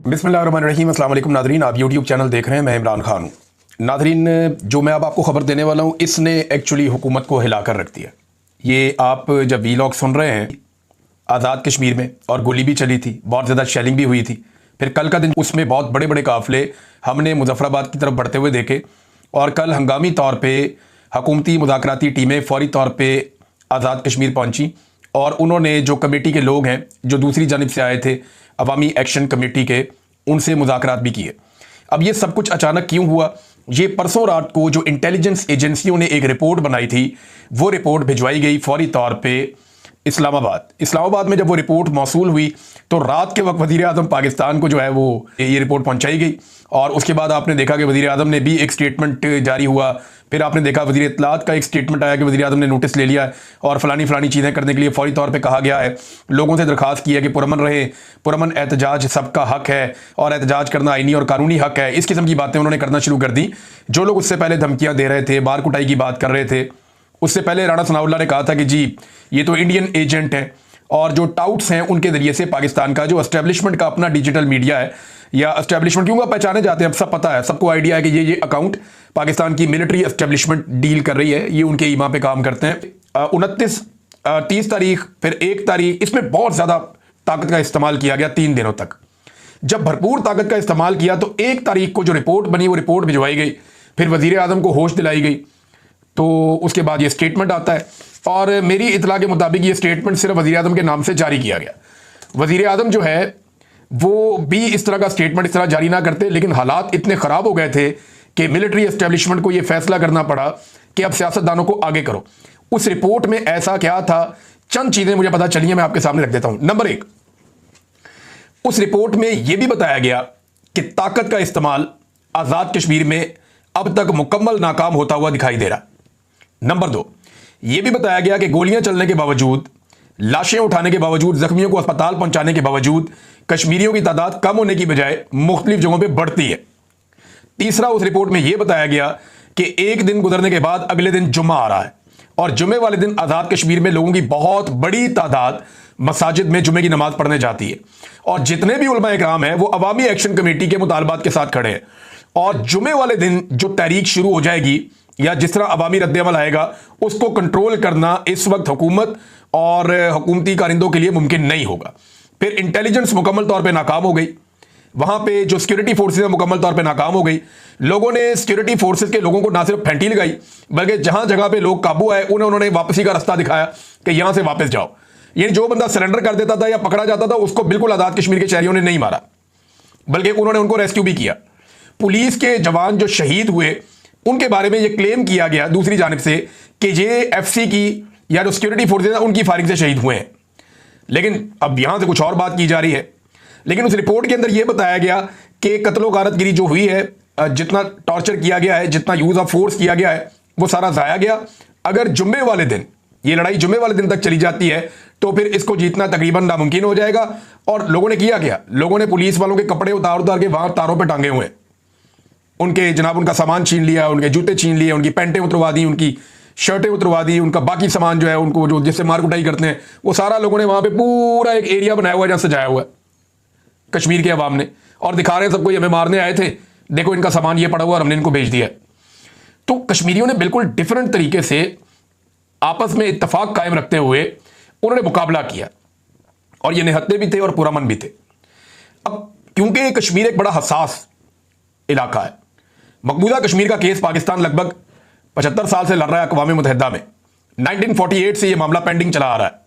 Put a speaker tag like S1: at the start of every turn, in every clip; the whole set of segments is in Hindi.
S1: बिस्मिल्लाहिर्रहमानिर्रहीम। अस्सलाम वालेकुम नादरीन, आप यूट्यूब चैनल देख रहे हैं, मैं इमरान खान हूँ। नादरीन, जो मैं अब आपको ख़बर देने वाला हूँ इसने एक्चुअली हुकूमत को हिला कर रख दिया। ये आप जब वीलॉग सुन रहे हैं, आज़ाद कश्मीर में और गोली भी चली थी, बहुत ज़्यादा शेलिंग भी हुई थी। फिर कल का दिन उसमें बहुत बड़े बड़े काफ़िले हमने मुजफ्फराबाद की तरफ बढ़ते हुए देखे और कल हंगामी तौर पर हुकूमती मुज़ाकराती टीमें फ़ौरी तौर पर आज़ाद कश्मीर पहुँची और उन्होंने जो कमेटी के लोग हैं जो दूसरी जानिब से आए थे अवामी एक्शन कमेटी के, उनसे मुज़ाकरात भी किए। अब ये सब कुछ अचानक क्यों हुआ? ये परसों रात को जो इंटेलिजेंस एजेंसियों ने एक रिपोर्ट बनाई थी, वो रिपोर्ट भिजवाई गई फौरी तौर पे इस्लामाबाद में जब वो रिपोर्ट मौसूल हुई तो रात के वक्त वज़ीर आज़म पाकिस्तान को जो है वो ये रिपोर्ट पहुंचाई गई और उसके बाद आपने देखा कि वज़ीर आज़म ने भी एक स्टेटमेंट जारी हुआ। फिर आपने देखा वज़ीर इत्तलात का एक स्टेटमेंट आया कि वज़ीर आज़म ने नोटिस ले लिया है और फलानी चीज़ें करने के लिए फौरी तौर पे कहा गया है। लोगों से दरख्वास्त की है कि पुरअमन रहे, पुरअमन एहतजाज सबका हक है और एहतजाज करना आईनी और कानूनी हक है। इस किस्म की बातें उन्होंने करना शुरू कर दी। जो लोग उससे पहले धमकियाँ दे रहे थे, बार कुटाई की बात कर रहे थे, उससे पहले राणा सनाउल्लाह ने कहा था कि जी ये तो इंडियन एजेंट है और जो टाउट्स हैं उनके जरिए से पाकिस्तान का जो एस्टेब्लिशमेंट का अपना डिजिटल मीडिया है या एस्टेब्लिशमेंट क्यों पहचाने जाते हैं, अब सब पता है, सबको आइडिया है कि ये अकाउंट पाकिस्तान की मिलिट्री एस्टेब्लिशमेंट डील कर रही है, ये उनके ईमा पे काम करते हैं। 29, 30 तारीख, फिर 1 तारीख, इसमें बहुत ज़्यादा ताकत का इस्तेमाल किया गया 3 दिनों तक। जब भरपूर ताकत का इस्तेमाल किया तो 1 तारीख को जो रिपोर्ट बनी वो रिपोर्ट भिजवाई गई, फिर वज़ीर आज़म को होश दिलाई गई। तो उसके बाद ये स्टेटमेंट आता है और मेरी इतला के मुताबिक ये स्टेटमेंट सिर्फ वज़ीर आज़म के नाम से जारी किया गया। वज़ीर आज़म जो है वो भी इस तरह का स्टेटमेंट इस तरह जारी ना करते, लेकिन हालात इतने ख़राब हो गए थे कि मिलिट्री एस्टेब्लिशमेंट को ये फैसला करना पड़ा कि अब सियासतदानों को आगे करो। उस रिपोर्ट में ऐसा क्या था, चंद चीज़ें मुझे पता चली हैं, मैं आपके सामने रख देता हूं। नंबर 1, उस रिपोर्ट में यह भी बताया गया कि ताकत का इस्तेमाल आज़ाद कश्मीर में अब तक मुकम्मल नाकाम होता हुआ दिखाई दे रहा। नंबर 2, यह भी बताया गया कि गोलियां चलने के बावजूद, लाशें उठाने के बावजूद, जख्मियों को अस्पताल पहुंचाने के बावजूद कश्मीरियों की तादाद कम होने की बजाय मुख्तलिफ जगहों पर बढ़ती है। तीसरा, उस रिपोर्ट में यह बताया गया कि एक दिन गुजरने के बाद अगले दिन जुम्मा आ रहा है और जुम्मे वाले दिन आज़ाद कश्मीर में लोगों की बहुत बड़ी तादाद मसाजिद में जुम्मे की नमाज पढ़ने जाती है और जितने भी उलमा इकराम हैं वो अवामी एक्शन कमेटी के मुतालबात के साथ खड़े हैं और जुम्मे वाले दिन जो तहरीक शुरू हो जाएगी या जिस तरह अवामी रद्द-ए-अमल आएगा उसको कंट्रोल करना इस वक्त हुकूमत और हुकूमती कारिंदों के लिए मुमकिन नहीं होगा। फिर इंटेलिजेंस मुकम्मल तौर पर नाकाम हो गई, वहां पे जो सिक्योरिटी फोर्सेज मुकम्मल तौर पे नाकाम हो गई। लोगों ने सिक्योरिटी फोर्सेज के लोगों को ना सिर्फ फेंटी लगाई बल्कि जहां जगह पे लोग काबू आए उन्होंने वापसी का रास्ता दिखाया कि यहां से वापस जाओ। यानी जो बंदा सरेंडर कर देता था या पकड़ा जाता था उसको बिल्कुल आज़ाद कश्मीर के शहरियों ने नहीं मारा, बल्कि उन्होंने उनको रेस्क्यू भी किया। पुलिस के जवान जो शहीद हुए उनके बारे में यह क्लेम किया गया दूसरी जानिब से कि ये FC की या जो सिक्योरिटी फोर्सेज उनकी फायरिंग से शहीद हुए हैं, लेकिन अब यहां से कुछ और बात की जा रही है। लेकिन उस रिपोर्ट के अंदर यह बताया गया कि कत्लो गारतगिरी जो हुई है, जितना टॉर्चर किया गया है, जितना यूज ऑफ फोर्स किया गया है, वो सारा जाया गया। अगर जुम्मे वाले दिन ये लड़ाई जुम्मे वाले दिन तक चली जाती है तो फिर इसको जीतना तकरीबन नामुमकिन हो जाएगा। और लोगों ने किया क्या, लोगों ने पुलिस वालों के कपड़े उतार उतार के वहां तारों पर टांगे हुए, उनके जनाब उनका सामान छीन लिया, उनके जूते छीन लिए, उनकी पैंटें उतरवा दी, उनकी शर्टें उतरवा दी, उनका बाकी सामान जो है उनको जो जिससे मार कुटाई करते हैं वो सारा लोगों ने वहां पे पूरा एक एरिया बनाया हुआ है जहां सजाया हुआ है कश्मीर के अवाम ने, और दिखा रहे हैं सबको ये हमें मारने आए थे, देखो इनका सामान ये पड़ा हुआ और हमने इनको भेज दिया। तो कश्मीरियों ने बिल्कुल डिफरेंट तरीके से आपस में इत्तेफाक कायम रखते हुए उन्होंने मुकाबला किया और ये निहत्ते भी थे और पुरअमन भी थे। अब क्योंकि कश्मीर एक बड़ा हसास इलाका है, मकबूजा कश्मीर का केस पाकिस्तान लगभग 75 साल से लड़ रहा है अक़वाम मुत्तहिदा में। 1948 से यह मामला पेंडिंग चला आ रहा है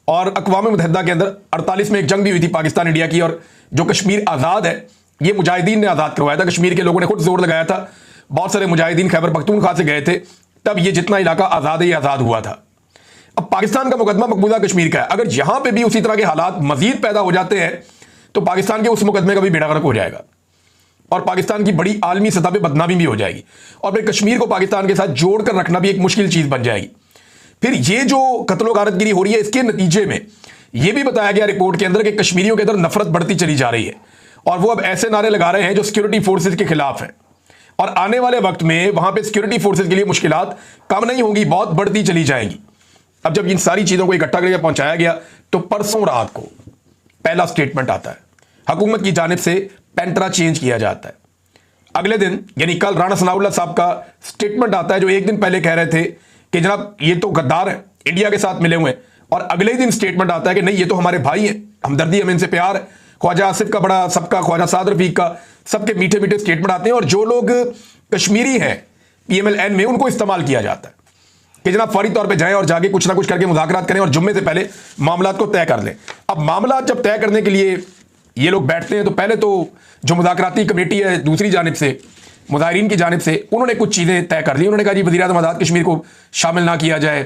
S1: और अक़वाम मुत्तहिदा के अंदर 48 में एक जंग भी हुई थी पाकिस्तान इंडिया की, और जो कश्मीर आज़ाद है ये मुजाहिदीन ने आज़ाद करवाया था। कश्मीर के लोगों ने खुद जोर लगाया था, बहुत सारे मुजाहिदीन खैबर पख्तूनख्वा से गए थे, तब ये जितना इलाका आज़ाद है ये आज़ाद हुआ था। अब पाकिस्तान का मुकदमा मकबूजा कश्मीर का है, अगर यहां पर भी उसी तरह के हालात मजीद पैदा हो जाते हैं तो पाकिस्तान के उस मुकदमे का भी बेड़ा गर्क हो जाएगा और पाकिस्तान की बड़ी आलमी सतह पे बदनामी भी हो जाएगी और फिर कश्मीर को पाकिस्तान के साथ जोड़कर रखना भी एक मुश्किल चीज बन जाएगी। फिर ये जो कत्लो गारतगिरी हो रही है इसके नतीजे में यह भी बताया गया रिपोर्ट के अंदर कि कश्मीरियों के अंदर नफरत बढ़ती चली जा रही है और वो अब ऐसे नारे लगा रहे हैं जो सिक्योरिटी फोर्सेज के खिलाफ है और आने वाले वक्त में वहां पे सिक्योरिटी फोर्सेज के लिए मुश्किलात कम नहीं होंगी, बहुत बढ़ती चली जाएंगी। अब जब इन सारी चीजों को इकट्ठा करके पहुंचाया गया तो परसों रात को पहला स्टेटमेंट आता है हुकूमत की जानिब से पैंतरा चेंज किया जाता है। अगले दिन यानी कल राणा सनाउल्लाह साहब का स्टेटमेंट आता है, जो एक दिन पहले कह रहे थे कि जनाब ये तो गद्दार है, इंडिया के साथ मिले हुए हैं, और अगले दिन स्टेटमेंट आता है कि नहीं ये तो हमारे भाई हैं, हमदर्दी हमें इनसे प्यार है। ख्वाजा आसिफ का बड़ा, सबका, ख्वाजा साद रफीक का, सबके मीठे मीठे स्टेटमेंट आते हैं, और जो लोग कश्मीरी हैं PMLN में उनको इस्तेमाल किया जाता है कि जनाब फौरी तौर पे जाएं और जाके कुछ ना कुछ करके मुज़ाकरात करें और जुम्मे से पहले मामला को तय कर लें। अब मामला जब तय करने के लिए ये लोग बैठते हैं तो पहले तो जो मुज़ाकराती कमेटी है दूसरी जानिब से, मुज़ाहिरीन की जानिब से, उन्होंने कुछ चीज़ें तय कर ली। उन्होंने कहा जी वज़ीर-ए-आज़म आज़ाद कश्मीर को शामिल ना किया जाए,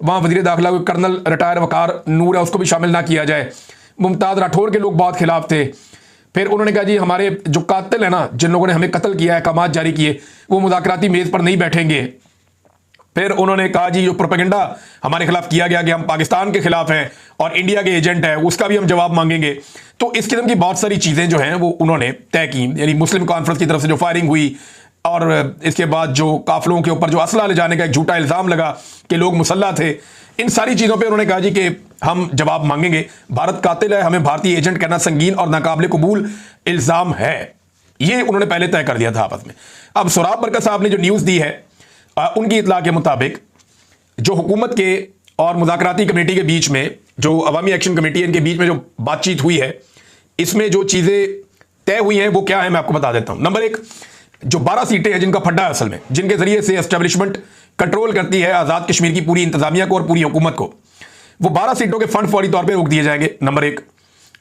S1: वहाँ वज़ीर दाखिला कर्नल रिटायर वकार नूर है उसको भी शामिल ना किया जाए, मुमताज़ राठौर के लोग बहुत खिलाफ थे। फिर उन्होंने कहा जी हमारे जो कातिल है ना, जिन लोगों ने हमें कत्ल किया है, अहकामात जारी किए, वो मुज़ाकराती मेज़ पर नहीं बैठेंगे। फिर उन्होंने कहा जी जो प्रोपेगेंडा हमारे खिलाफ किया गया कि हम पाकिस्तान के खिलाफ हैं और इंडिया के एजेंट हैं, उसका भी हम जवाब मांगेंगे। तो इस किस्म की बहुत सारी चीज़ें जो हैं वो उन्होंने तय की। यानी मुस्लिम कॉन्फ्रेंस की तरफ से जो फायरिंग हुई, और इसके बाद जो काफिलों के ऊपर जो असला ले जाने का एक झूठा इल्ज़ाम लगा कि लोग मुसल्ला थे, इन सारी चीज़ों पे उन्होंने कहा जी कि हम जवाब मांगेंगे, भारत कातिल है, हमें भारतीय एजेंट कहना संगीन और नाकाबिल कबूल इल्ज़ाम है। ये उन्होंने पहले तय कर दिया था आपस में। अब सोराब बरकत साहब ने जो न्यूज़ दी है, उनकी इतला के मुताबिक जो हुकूमत के और मुज़ाकराती कमेटी के बीच में, जो अवामी एक्शन कमेटी है, इनके बीच में जो बातचीत हुई है, इसमें जो चीज़ें तय हुई हैं वो क्या है मैं आपको बता देता हूं। नंबर एक, जो 12 सीटें हैं जिनका फड्डा है असल में, जिनके जरिए से एस्टेब्लिशमेंट कंट्रोल करती है आज़ाद कश्मीर की पूरी इंतजामिया को और पूरी हुकूमत को, वो 12 सीटों के फंड फौरी तौर पर रोक दिए जाएंगे, नंबर एक।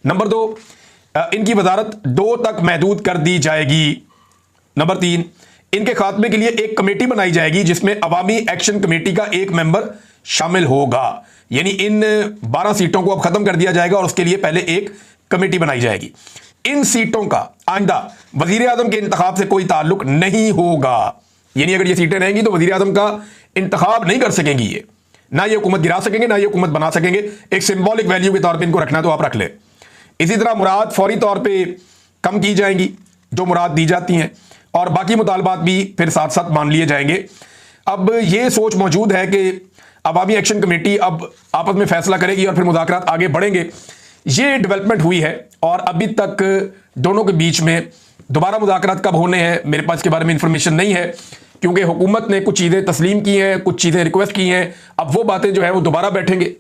S1: नंबर दो, इनकी वजारत 2 तक महदूद कर दी जाएगी। नंबर 3, इनके खात्मे के लिए एक कमेटी बनाई जाएगी जिसमें अवामी एक्शन कमेटी का एक मेंबर शामिल होगा। यानी इन 12 सीटों को अब खत्म कर दिया जाएगा और उसके लिए पहले एक कमेटी बनाई जाएगी। इन सीटों का आइंदा वजीर आजम के इंतखाब से कोई ताल्लुक नहीं होगा। यानी अगर ये सीटें रहेंगी तो वजीर आजम का इंतखाब नहीं कर सकेंगी, ये ना ये हुकूमत गिरा सकेंगे, ना ये हुकूमत बना सकेंगे। एक सिंबॉलिक वैल्यू के तौर पर इनको रखना तो आप रख ले। इसी तरह मुराद फौरी तौर पर कम की जाएंगी जो मुराद दी जाती हैं, और बाकी मुतालबात भी फिर साथ साथ मान लिए जाएंगे। अब ये सोच मौजूद है कि अवामी एक्शन कमेटी अब आपस में फैसला करेगी और फिर मुज़ाकरात आगे बढ़ेंगे। ये डेवलपमेंट हुई है और अभी तक दोनों के बीच में दोबारा मुज़ाकरात कब होने हैं मेरे पास इसके बारे में इंफॉर्मेशन नहीं है, क्योंकि हुकूमत ने कुछ चीज़ें तस्लीम की हैं, कुछ चीज़ें रिक्वेस्ट की हैं। अब वो बातें जो है वो दोबारा बैठेंगे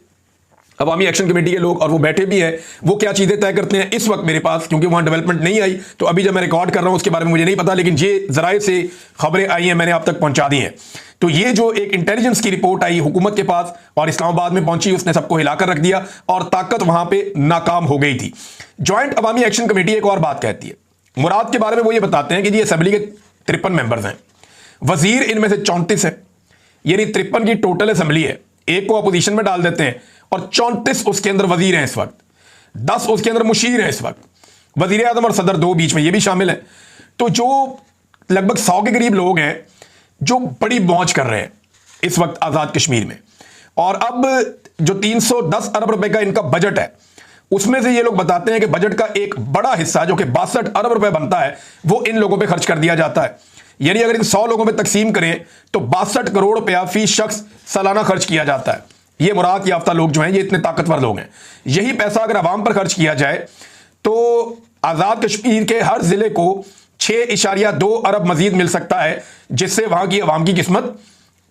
S1: अवामी एक्शन कमेटी के लोग, और वो बैठे भी हैं, वो क्या चीज़ें तय करते हैं इस वक्त मेरे पास, क्योंकि वहाँ डेवलपमेंट नहीं आई, तो अभी जब मैं रिकॉर्ड कर रहा हूँ उसके बारे में मुझे नहीं पता, लेकिन ये ज़राए से खबरें आई हैं, मैंने आप तक पहुँचा दी हैं। तो ये जो एक इंटेलिजेंस की रिपोर्ट आई हुकूमत के पास और इस्लामाबाद में पहुंची, उसने सबको हिलाकर रख दिया और ताकत वहां पे नाकाम हो गई थी। ज्वाइंट अवामी एक्शन कमेटी एक और बात कहती है मुराद के बारे में, वो ये बताते हैं कि जी असेंबली के 53 मेंबर्स हैं, वजीर इनमें से 34 है, यानी 53 की टोटल असेंबली है। एक को अपोजिशन में डाल देते हैं और 34 उसके अंदर वजीर हैं इस वक्त, 10 उसके अंदर मुशीर हैं इस वक्त, वजीर आजम और सदर 2 बीच में ये भी शामिल है। तो जो लगभग 100 के करीब लोग हैं जो बड़ी मौज कर रहे हैं इस वक्त आज़ाद कश्मीर में। और अब जो 310 अरब रुपए का इनका बजट है, उसमें से ये लोग बताते हैं कि बजट का एक बड़ा हिस्सा जो कि 62 अरब रुपए बनता है वो इन लोगों पे खर्च कर दिया जाता है। यानी अगर इन 100 लोगों में तकसीम करें तो 62 करोड़ रुपया फी शख्स सालाना खर्च किया जाता है। ये मुराद याफ्ता लोग जो हैं, ये इतने ताकतवर लोग हैं। यही पैसा अगर आवाम पर खर्च किया जाए तो आज़ाद कश्मीर के हर जिले को 6.2 अरब मजीद मिल सकता है, जिससे वहां की आवाम की किस्मत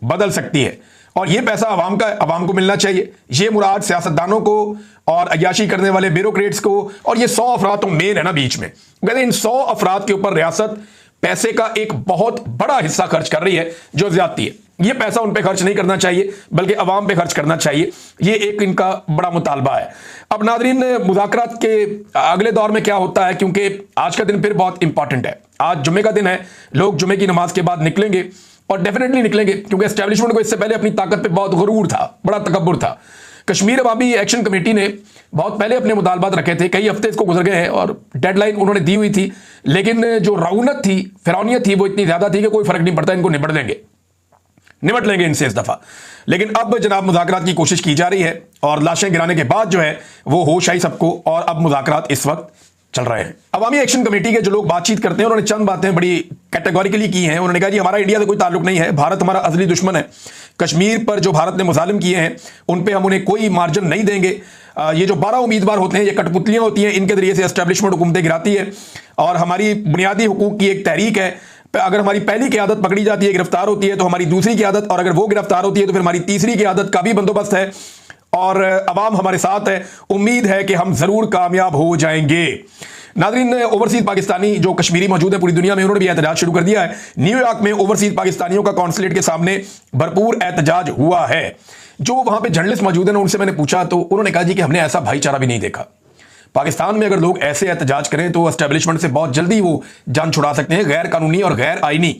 S1: बदल सकती है। और यह पैसा आवाम को मिलना चाहिए। ये मुराद सियासतदानों को और अय्याशी करने वाले ब्यूरोक्रेट्स को, और ये 100 अफराद तो मेन है ना बीच में, कहते हैं इन 100 अफराद के ऊपर रियासत पैसे का एक बहुत बड़ा हिस्सा खर्च कर रही है जो ज्यादती है। ये पैसा उन पे खर्च नहीं करना चाहिए बल्कि अवाम पे खर्च करना चाहिए। ये एक इनका बड़ा मुतालबा है। अब नादरीन, मुज़ाकरात के अगले दौर में क्या होता है, क्योंकि आज का दिन फिर बहुत इंपॉर्टेंट है। आज जुमे का दिन है, लोग जुमे की नमाज के बाद निकलेंगे और डेफिनेटली निकलेंगे, क्योंकि एस्टेब्लिशमेंट को इससे पहले अपनी ताकत पे बहुत गुरूर था, बड़ा तकब्बुर था। कश्मीर अवामी एक्शन कमेटी ने बहुत पहले अपने मुतालबात रखे थे, कई हफ्ते इसको गुजर गए हैं और डेडलाइन उन्होंने दी हुई थी, लेकिन जो रौनक थी, फिरौनियत थी, वो इतनी ज्यादा थी कि कोई फर्क नहीं पड़ता, इनको निपट लेंगे इनसे इस दफा। लेकिन अब जनाब मुज़ाकरात की कोशिश की जा रही है और लाशें गिराने के बाद जो है वो होश आई सबको, और अब मुज़ाकरात इस वक्त चल रहे हैं। अवामी एक्शन कमेटी के जो लोग बातचीत करते हैं उन्होंने चंद बातें बड़ी कैटेगोरिकली की हैं। उन्होंने कहा जी हमारा इंडिया से कोई ताल्लुक नहीं है, भारत हमारा अज़ली दुश्मन है, कश्मीर पर जो भारत ने मुजालिम किए हैं उन पे हम उन्हें कोई मार्जिन नहीं देंगे, ये जो 12 उम्मीदवार होते हैं ये कठपुतलियां होती हैं, इनके जरिए से एस्टेब्लिशमेंट हुकूमतें गिराती है। और हमारी बुनियादी हुकूक की एक तहरीक है, अगर हमारी पहली क़यादत पकड़ी जाती है, गिरफ्तार होती है, तो हमारी दूसरी क़यादत, और अगर वो गिरफ्तार होती है तो फिर हमारी तीसरी क़यादत का भी बंदोबस्त है। और अवाम हमारे साथ है, उम्मीद है कि हम जरूर कामयाब हो जाएंगे। नाज़रीन, ओवरसीज पाकिस्तानी जो कश्मीरी मौजूद है पूरी दुनिया में, उन्होंने भी एहतजाज शुरू कर दिया है। न्यूयॉर्क में ओवरसीज पाकिस्तानियों का कॉन्सुलेट के सामने भरपूर एहतजाज हुआ है। जो वहां पे जर्नलिस्ट मौजूद हैं उनसे मैंने पूछा तो उन्होंने कहा जी कि हमने ऐसा भाईचारा भी नहीं देखा। पाकिस्तान में अगर लोग ऐसे एहतजाज करें तो एस्टेब्लिशमेंट से बहुत जल्दी वो जान छुड़ा सकते हैं। गैर कानूनी और गैर आईनी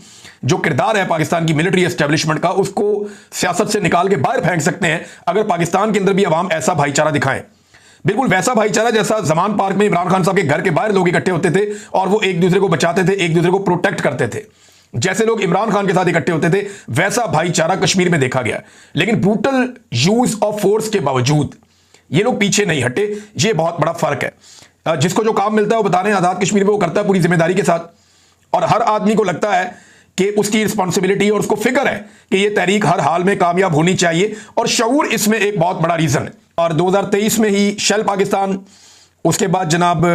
S1: जो किरदार है पाकिस्तान की मिलिट्री एस्टेब्लिशमेंट का, उसको सियासत से निकाल के बाहर फेंक सकते हैं अगर पाकिस्तान के अंदर भी अवाम ऐसा भाईचारा दिखाएं। बिल्कुल वैसा भाईचारा जैसा जमान पार्क में इमरान खान साहब के घर के बाहर लोग इकट्ठे होते थे और वो एक दूसरे को बचाते थे, एक दूसरे को प्रोटेक्ट करते थे। जैसे लोग इमरान खान के साथ इकट्ठे होते थे वैसा भाईचारा कश्मीर में देखा गया। लेकिन ब्रूटल यूज ऑफ फोर्स के बावजूद ये लोग पीछे नहीं हटे। ये बहुत बड़ा फर्क है। जिसको जो काम मिलता है वो बता रहे हैं आजाद कश्मीर में वो करता है पूरी जिम्मेदारी के साथ, और हर आदमी को लगता है कि उसकी रिस्पॉन्सिबिलिटी और उसको फिक्र है कि ये तहरीक हर हाल में कामयाब होनी चाहिए, और शऊर इसमें एक बहुत बड़ा रीजन है। और 2023 में ही शेल पाकिस्तान, उसके बाद जनाब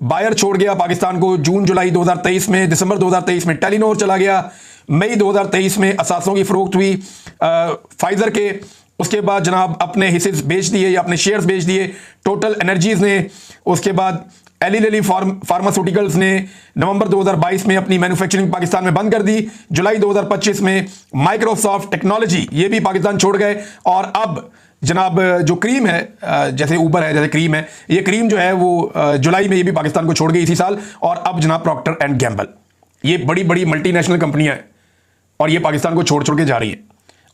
S1: बायर छोड़ गया पाकिस्तान को जून जुलाई 2023 में, दिसंबर 2023 में टेलीनॉर चला गया, मई 2023 में असासों की फरोख्त हुई फाइजर के, उसके बाद जनाब अपने हिस्से बेच दिए या अपने शेयर्स बेच दिए टोटल एनर्जीज ने, उसके बाद एली लिली फार्मास्यूटिकल्स ने नवंबर 2022 में अपनी मैन्युफैक्चरिंग पाकिस्तान में बंद कर दी। जुलाई 2025 में माइक्रोसॉफ्ट टेक्नोलॉजी ये भी पाकिस्तान छोड़ गए। और अब जनाब जो क्रीम है, जैसे ऊबर है, जैसे क्रीम है, ये क्रीम जो है वो जुलाई में ये भी पाकिस्तान को छोड़ गई इसी साल। और अब जनाब प्रॉक्टर एंड गैम्बल, ये बड़ी बड़ी मल्टीनेशनल कंपनियां हैं और ये पाकिस्तान को छोड़ छोड़ के जा रही है।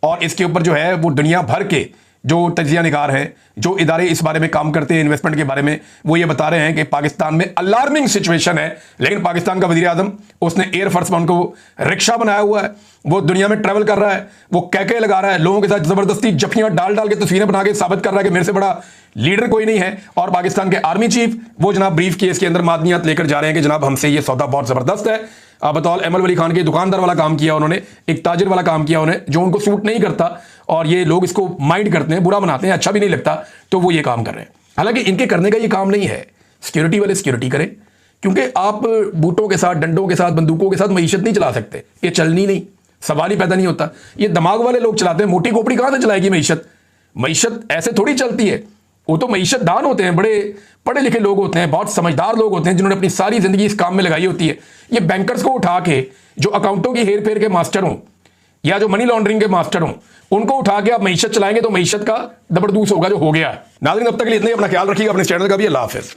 S1: और इसके ऊपर जो है वो दुनिया भर के जो तजिया निगार हैं, जो इदारे इस बारे में काम करते हैं इन्वेस्टमेंट के बारे में, वो ये बता रहे हैं कि पाकिस्तान में अलार्मिंग सिचुएशन है। लेकिन पाकिस्तान का वजीर आजम, उसने एयरफोर्स वन को रिक्शा बनाया हुआ है, वो दुनिया में ट्रैवल कर रहा है, वो कहके लगा रहा है, लोगों के साथ जबरदस्ती जफियां डाल डाल के तस्वीरें बना के साबित कर रहा है कि मेरे से बड़ा लीडर कोई नहीं है। और पाकिस्तान के आर्मी चीफ वो जनाब ब्रीफ केस के अंदर मादनियात लेकर जा रहे हैं कि जनाब हमसे ये सौदा बहुत जबरदस्त है। बतौल अहमद वली खान के दुकानदार वाला काम किया उन्होंने, एक ताजिर वाला काम किया उन्होंने, जो उनको सूट नहीं करता और ये लोग इसको माइंड करते हैं, बुरा बनाते हैं, अच्छा भी नहीं लगता, तो वो ये काम कर रहे हैं। हालांकि इनके करने का ये काम नहीं है, सिक्योरिटी वाले सिक्योरिटी करें, क्योंकि आप बूटों के साथ, डंडों के साथ, बंदूकों के साथ मईशत नहीं चला सकते, ये चलनी नहीं, सवाल ही पैदा नहीं होता। ये दिमाग वाले लोग चलाते हैं। मोटी खोपड़ी कहां से चलाएगी मईशत? मईशत ऐसे थोड़ी चलती है। वो तो मईशत दान होते हैं, बड़े पढ़े लिखे लोग होते हैं, बहुत समझदार लोग होते हैं, जिन्होंने अपनी सारी जिंदगी इस काम में लगाई होती है। ये बैंकर्स को उठा के, जो अकाउंटों की हेर फेर के मास्टर हों या जो मनी लॉन्ड्रिंग के मास्टर हों, उनको उठा के आप मईशत चलाएंगे तो मईशत का दबरदूस होगा जो हो गया है। नाज़रीन, अब तक के लिए इतना ही। अपना ख्याल रखिएगा, अपने चैनल का भी। अल्लाह हाफिज़।